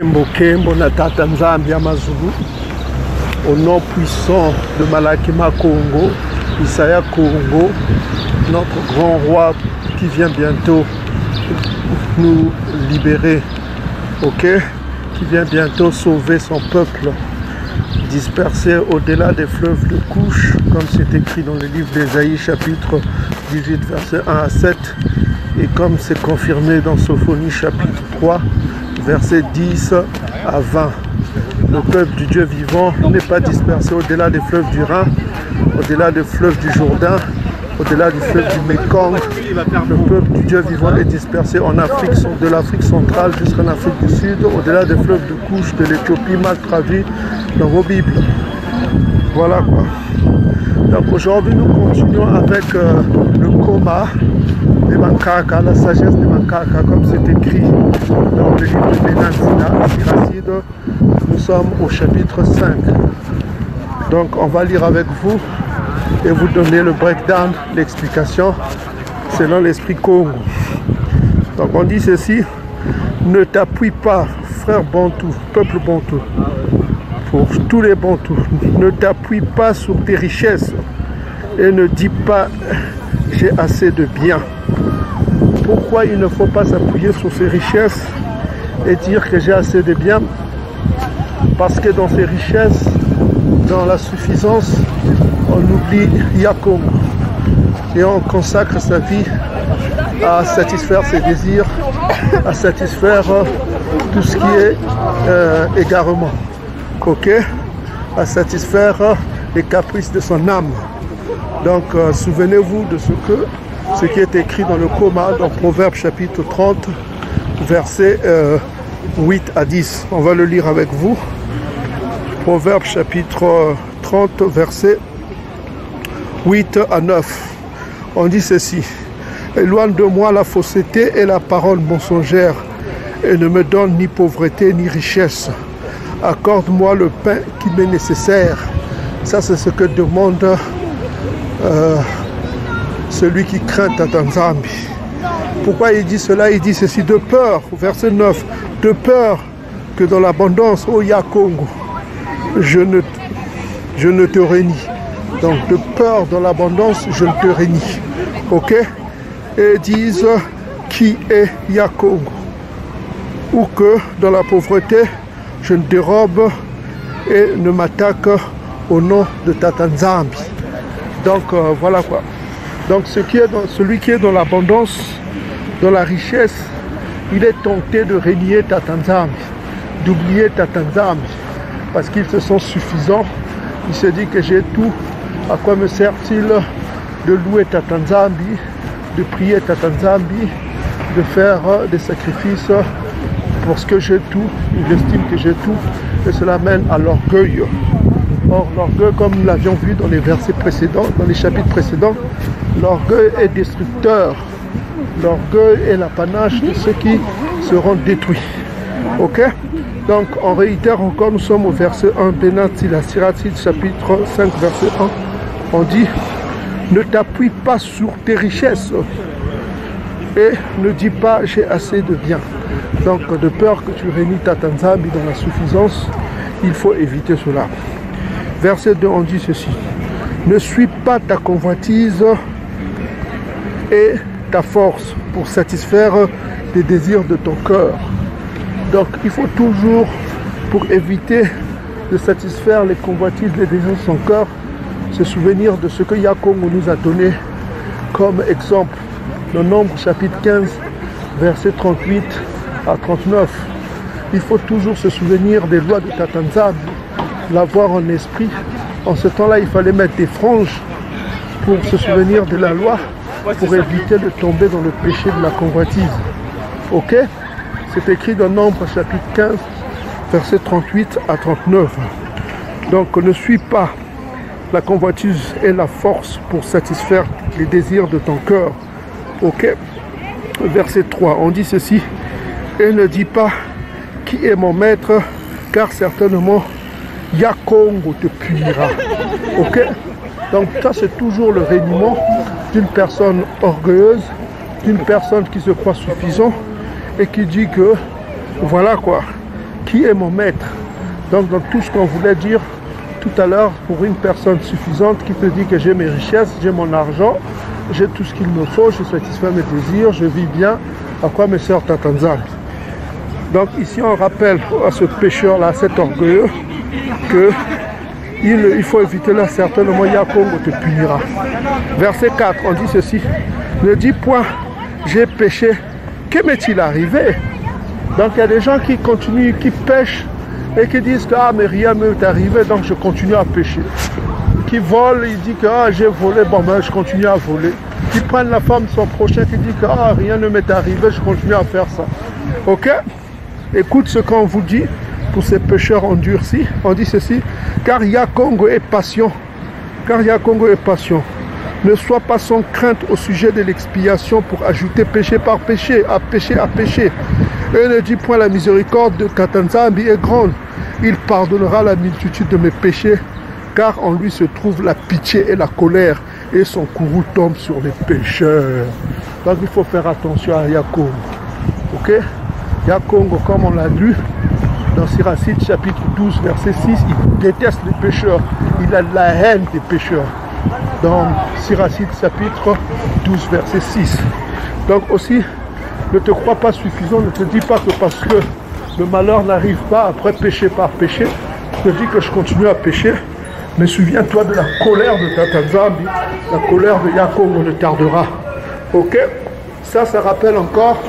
Mbokembo na Tata Nzambi ya Mazulu, au nom puissant de Malakima Congo, Isaya Congo, notre grand roi qui vient bientôt nous libérer, ok, qui vient bientôt sauver son peuple, dispersé au-delà des fleuves de couche, comme c'est écrit dans le livre d'Ésaïe, chapitre 18, versets 1 à 7, et comme c'est confirmé dans Sophonie, chapitre 3, versets 10 à 20. Le peuple du Dieu vivant n'est pas dispersé au-delà des fleuves du Rhin, au-delà des fleuves du Jourdain, au-delà du fleuve du Mékong. Le peuple du Dieu vivant est dispersé en Afrique, de l'Afrique centrale jusqu'en Afrique du Sud, au-delà des fleuves de couche de l'Éthiopie, mal traduit dans vos Bibles. Voilà quoi. Donc aujourd'hui nous continuons avec le coma des Mankaka, la sagesse des Mankaka, comme c'est écrit dans le livre de Benazina, Siracide. Nous sommes au chapitre 5. Donc on va lire avec vous et vous donner le breakdown, l'explication selon l'esprit Congo. Donc on dit ceci: ne t'appuie pas, frère Bantou, peuple Bantou, pour tous les Bantous, ne t'appuie pas sur tes richesses et ne dis pas j'ai assez de biens. Pourquoi il ne faut pas s'appuyer sur ses richesses et dire que j'ai assez de biens? Parce que dans ces richesses, dans la suffisance, on oublie Yakom et on consacre sa vie à satisfaire ses désirs, à satisfaire tout ce qui est égarement, ok, à satisfaire les caprices de son âme. Donc souvenez-vous de ce qui est écrit dans le coma, dans Proverbe chapitre 30, versets 8 à 10. On va le lire avec vous. Proverbe chapitre 30, versets 8 à 9. On dit ceci: éloigne de moi la fausseté et la parole mensongère, et ne me donne ni pauvreté ni richesse. Accorde-moi le pain qui m'est nécessaire. Ça, c'est ce que demande celui qui craint Tata Nzambi. Pourquoi il dit cela? Il dit ceci: de peur, verset 9, de peur que dans l'abondance, ô Yakongo, je ne te réunis. Donc de peur dans l'abondance, je ne te réunis. Ok? Et disent qui est Yakongo, ou que dans la pauvreté, je ne dérobe et ne m'attaque au nom de Tata Nzambi. Donc voilà quoi. Donc celui qui est dans l'abondance, dans la richesse, il est tenté de régner Tata Nzambi, d'oublier Tata Nzambi, parce qu'ils se sont suffisants. Il se dit que j'ai tout, à quoi me sert-il de louer Tata Nzambi, de prier Tata Nzambi, de faire des sacrifices parce que j'ai tout, j'estime que j'ai tout, et cela mène à l'orgueil. Or l'orgueil, comme nous l'avions vu dans les versets précédents, dans les chapitres précédents, l'orgueil est destructeur. L'orgueil est l'apanage de ceux qui seront détruits. Ok? Donc on réitère encore, nous sommes au verset 1, Benazzi, la Siracide, chapitre 5, verset 1. On dit: ne t'appuie pas sur tes richesses et ne dis pas j'ai assez de biens. Donc de peur que tu réunis Tata Nzambi dans la suffisance, il faut éviter cela. Verset 2, on dit ceci: ne suis pas ta convoitise et ta force pour satisfaire les désirs de ton cœur. Donc il faut toujours, pour éviter de satisfaire les convoitises, les désirs de son cœur, se souvenir de ce que Yakongo nous a donné comme exemple. Le Nombre chapitre 15, versets 38 à 39. Il faut toujours se souvenir des lois de Tata Nzambi, l'avoir en esprit. En ce temps-là, il fallait mettre des franges pour se souvenir de la loi, pour éviter de tomber dans le péché de la convoitise. Ok? C'est écrit dans Nombre chapitre 15, versets 38 à 39. Donc ne suis pas la convoitise et la force pour satisfaire les désirs de ton cœur. Ok? Verset 3, on dit ceci: et ne dis pas qui est mon maître, car certainement Yakongo te punira. Ok? Donc ça, c'est toujours le régnement d'une personne orgueilleuse, d'une personne qui se croit suffisant et qui dit que voilà quoi, qui est mon maître. Donc dans tout ce qu'on voulait dire tout à l'heure, pour une personne suffisante qui te dit que j'ai mes richesses, j'ai mon argent, j'ai tout ce qu'il me faut, je satisfais mes désirs, je vis bien, à quoi me sert Tatanzambi? Donc ici on rappelle à ce pécheur-là, cet orgueilleux, que il faut éviter là, certainement Yakongo te punira. Verset 4, on dit ceci, ne dis point, j'ai péché, que m'est-il arrivé? Donc il y a des gens qui continuent, qui pêchent et qui disent que ah, mais rien ne m'est arrivé, donc je continue à pécher. Qui volent, il dit que ah, j'ai volé, bon ben je continue à voler. Qui prennent la femme de son prochain, qui dit que ah, rien ne m'est arrivé, je continue à faire ça. Ok? Écoute ce qu'on vous dit pour ces pécheurs endurcis. On dit ceci, car Yakongo est patient. Car Yakongo est patient. Ne sois pas sans crainte au sujet de l'expiation pour ajouter péché par péché, à péché à péché. Et ne dis point la miséricorde de Tatanzambi est grande. Il pardonnera la multitude de mes péchés, car en lui se trouve la pitié et la colère, et son courroux tombe sur les pécheurs. Donc il faut faire attention à Yakongo. Ok? Yakongo, comme on l'a lu dans Siracide chapitre 12 verset 6, il déteste les pécheurs, il a la haine des pécheurs. Dans Siracide chapitre 12 verset 6. Donc aussi, ne te crois pas suffisant, ne te dis pas que parce que le malheur n'arrive pas après péché par péché, je te dis que je continue à pécher, mais souviens-toi de la colère de Tatanzambi, la colère de Yakongo ne tardera. Ok? Ça rappelle encore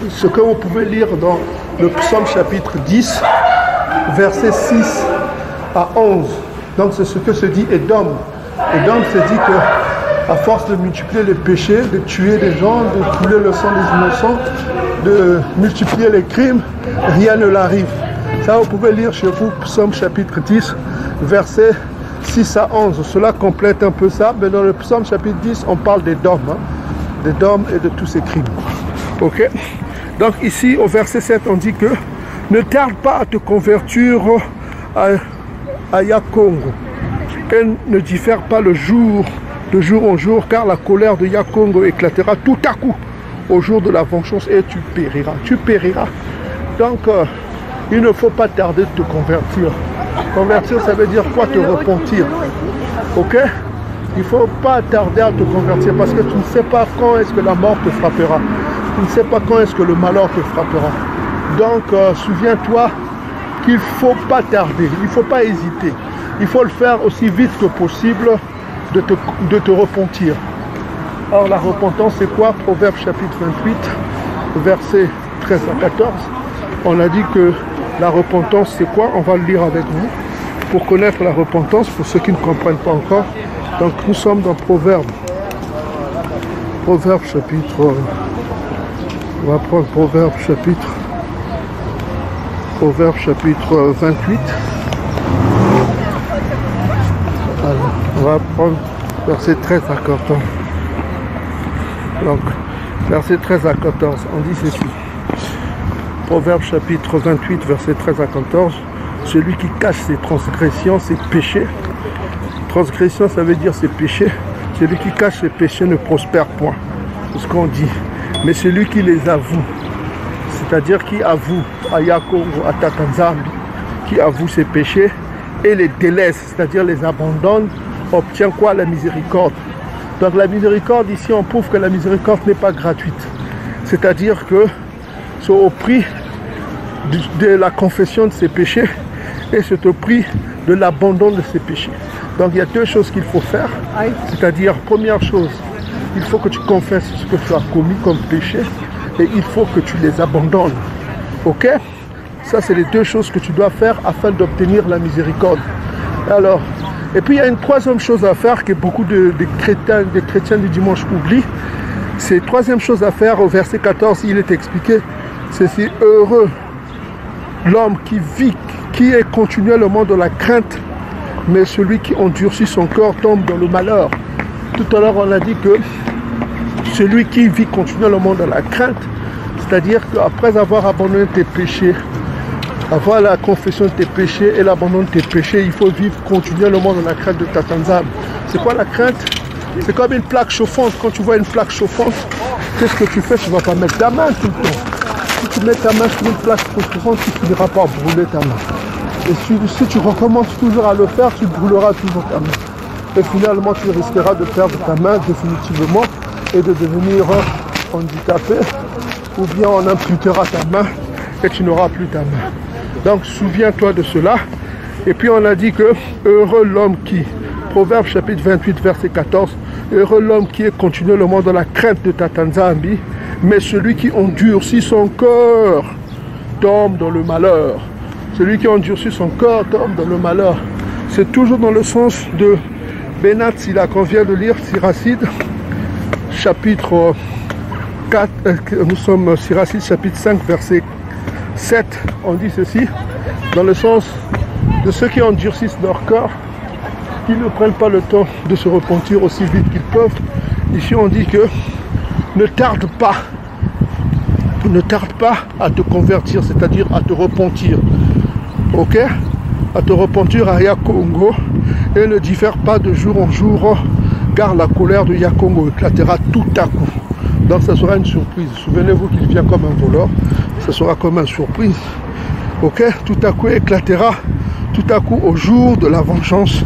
ce que vous pouvez lire dans le psaume chapitre 10, versets 6 à 11. Donc c'est ce que se dit Édom. Édom se dit que à force de multiplier les péchés, de tuer des gens, de couler le sang des innocents, de multiplier les crimes, rien ne l'arrive. Ça vous pouvez lire chez vous, psaume chapitre 10, versets 6 à 11. Cela complète un peu ça, mais dans le psaume chapitre 10, on parle d'Édom, d'Édom et de tous ses crimes. Ok? Donc ici, au verset 7, on dit que ne tarde pas à te convertir à Yakongo et ne diffère pas de jour en jour, car la colère de Yakongo éclatera tout à coup au jour de la vengeance et tu périras. Tu périras. Donc, il ne faut pas tarder de te convertir. Convertir, ça veut dire quoi? Te repentir. Ok? Il ne faut pas tarder à te convertir parce que tu ne sais pas quand est-ce que la mort te frappera. Tu ne sais pas quand est-ce que le malheur te frappera. Donc, souviens-toi qu'il ne faut pas tarder, il ne faut pas hésiter. Il faut le faire aussi vite que possible de te repentir. Alors, la repentance, c'est quoi? Proverbe chapitre 28, versets 13 à 14. On a dit que la repentance, c'est quoi? On va le lire avec vous pour connaître la repentance, pour ceux qui ne comprennent pas encore. Donc, nous sommes dans Proverbe chapitre... On va prendre Proverbe chapitre 28. Alors, on va prendre verset 13 à 14. Donc, verset 13 à 14, on dit ceci. Proverbe chapitre 28, verset 13 à 14. Celui qui cache ses transgressions, ses péchés. Transgression, ça veut dire ses péchés. Celui qui cache ses péchés ne prospère point. C'est ce qu'on dit. Mais celui qui les avoue, c'est-à-dire qui avoue à Yakongo, à Tatanzambi, qui avoue ses péchés et les délaisse, c'est-à-dire les abandonne, obtient quoi? La miséricorde. Donc la miséricorde, ici, on prouve que la miséricorde n'est pas gratuite. C'est-à-dire que c'est au prix de la confession de ses péchés et c'est au prix de l'abandon de ses péchés. Donc il y a deux choses qu'il faut faire. C'est-à-dire, première chose, il faut que tu confesses ce que tu as commis comme péché et il faut que tu les abandonnes. Ok? Ça, c'est les deux choses que tu dois faire afin d'obtenir la miséricorde. Alors, et puis il y a une troisième chose à faire que beaucoup de chrétiens du dimanche oublient. C'est troisième chose à faire, au verset 14, il est expliqué, c'est si heureux l'homme qui vit, qui est continuellement dans la crainte, mais celui qui endurcit son corps tombe dans le malheur. Tout à l'heure, on a dit que celui qui vit continuellement dans la crainte, c'est-à-dire qu'après avoir abandonné tes péchés, avoir la confession de tes péchés et l'abandon de tes péchés, il faut vivre continuellement dans la crainte de Tatanzambi. C'est quoi la crainte? C'est comme une plaque chauffante. Quand tu vois une plaque chauffante, qu'est-ce que tu fais? Tu ne vas pas mettre ta main tout le temps. si tu mets ta main sur une plaque phosphorescente, tu ne finiras pas brûler ta main. Et si tu recommences toujours à le faire, tu brûleras toujours ta main. Et finalement, tu risqueras de perdre ta main définitivement et de devenir handicapé, ou bien on amputera ta main et tu n'auras plus ta main. Donc souviens-toi de cela. Et puis on a dit que heureux l'homme qui, Proverbe chapitre 28 verset 14, heureux l'homme qui est continuellement dans la crainte de Tatanzambi, mais celui qui endurcit son cœur tombe dans le malheur. Celui qui endurcit son cœur tombe dans le malheur. C'est toujours dans le sens de Benat Sila qu'on vient de lire, Siracide, chapitre 4, nous sommes Siracide chapitre 5 verset 7, on dit ceci, dans le sens de ceux qui endurcissent leur cœur, qui ne prennent pas le temps de se repentir aussi vite qu'ils peuvent. Ici on dit que ne tarde pas à te convertir, c'est-à-dire à te repentir, ok, à te repentir à Yakongo, et ne diffère pas de jour en jour, car la colère de Yakongo éclatera tout à coup. Donc ça sera une surprise. Souvenez-vous qu'il vient comme un voleur, ça sera comme une surprise, ok, tout à coup éclatera, tout à coup au jour de la vengeance,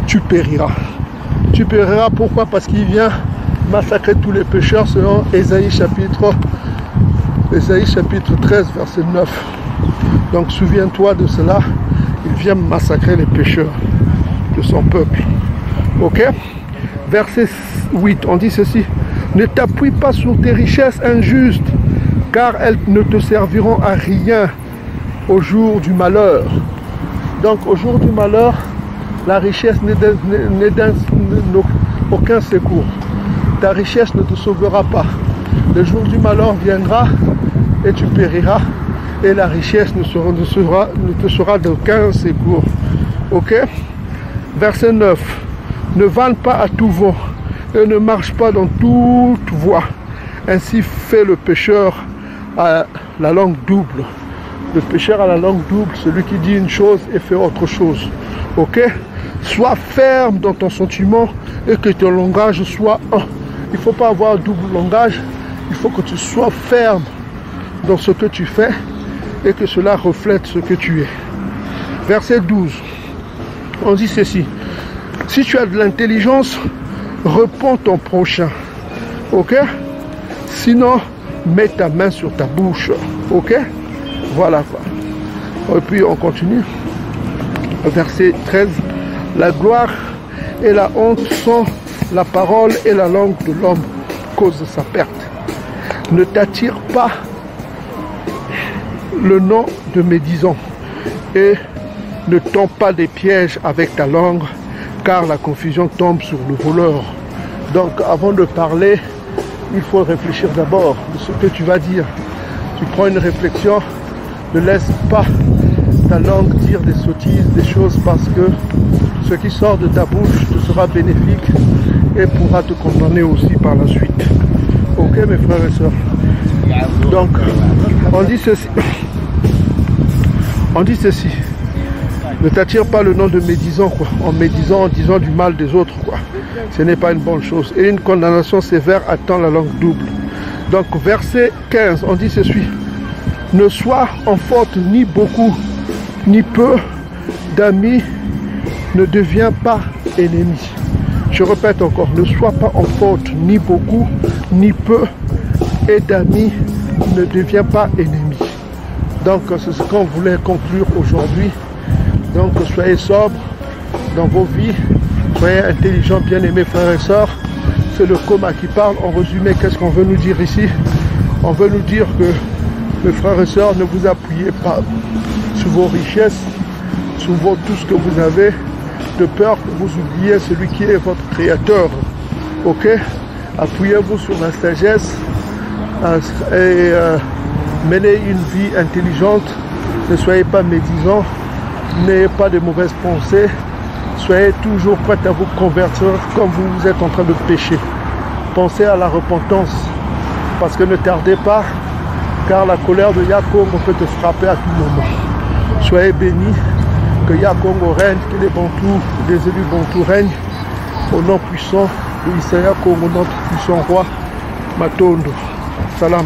tu périras. Tu périras, pourquoi? Parce qu'il vient massacrer tous les pécheurs selon Ésaïe chapitre 13 verset 9. Donc souviens-toi de cela, il vient massacrer les pécheurs de son peuple. Ok? Verset 8, on dit ceci: ne t'appuie pas sur tes richesses injustes, car elles ne te serviront à rien au jour du malheur. Donc au jour du malheur, la richesse n'est aucun secours. Ta richesse ne te sauvera pas. Le jour du malheur viendra et tu périras, et la richesse ne te sera d'aucun secours. Ok? Verset 9. Ne vanne pas à tout vent et ne marche pas dans toute voie. Ainsi fait le pécheur à la langue double. Le pécheur à la langue double, celui qui dit une chose et fait autre chose. Ok? Sois ferme dans ton sentiment et que ton langage soit un. Il ne faut pas avoir double langage. Il faut que tu sois ferme dans ce que tu fais et que cela reflète ce que tu es. Verset 12. On dit ceci: si tu as de l'intelligence, réponds ton prochain. Ok? Sinon, mets ta main sur ta bouche. Ok? Voilà quoi. Et puis on continue. Verset 13. La gloire et la honte sont la parole et la langue de l'homme, cause de sa perte. Ne t'attire pas le nom de médisant et ne tombe pas des pièges avec ta langue, car la confusion tombe sur le voleur. Donc avant de parler, il faut réfléchir d'abord de ce que tu vas dire. Tu prends une réflexion, ne laisse pas ta langue dire des sottises, des choses, parce que ce qui sort de ta bouche te sera bénéfique et pourra te condamner aussi par la suite. Ok mes frères et sœurs? Donc on dit ceci. On dit ceci: ne t'attire pas le nom de médisant, quoi, en médisant, en disant du mal des autres, quoi. Ce n'est pas une bonne chose. Et une condamnation sévère attend la langue double. Donc verset 15, on dit ceci: ne sois en faute ni beaucoup ni peu d'amis, ne deviens pas ennemi. Je répète encore: ne sois pas en faute ni beaucoup ni peu, et d'amis, ne deviens pas ennemi. Donc c'est ce qu'on voulait conclure aujourd'hui. Donc soyez sobres dans vos vies, soyez intelligents, bien-aimés frères et sœurs. C'est le coma qui parle. En résumé, qu'est-ce qu'on veut nous dire ici? On veut nous dire que, mes frères et sœurs, ne vous appuyez pas sur vos richesses, sur tout ce que vous avez, de peur que vous oubliez celui qui est votre créateur. Ok? Appuyez-vous sur la sagesse et menez une vie intelligente. Ne soyez pas médisants, n'ayez pas de mauvaises pensées. Soyez toujours prêts à vous convertir quand vous êtes en train de pécher. Pensez à la repentance, parce que ne tardez pas, car la colère de Yakongo peut te frapper à tout moment. Soyez bénis, que Yakongo règne, que les Bantous, les élus Bantous règnent, au nom puissant de Isaya Kongo, notre puissant roi Matondo. Salam.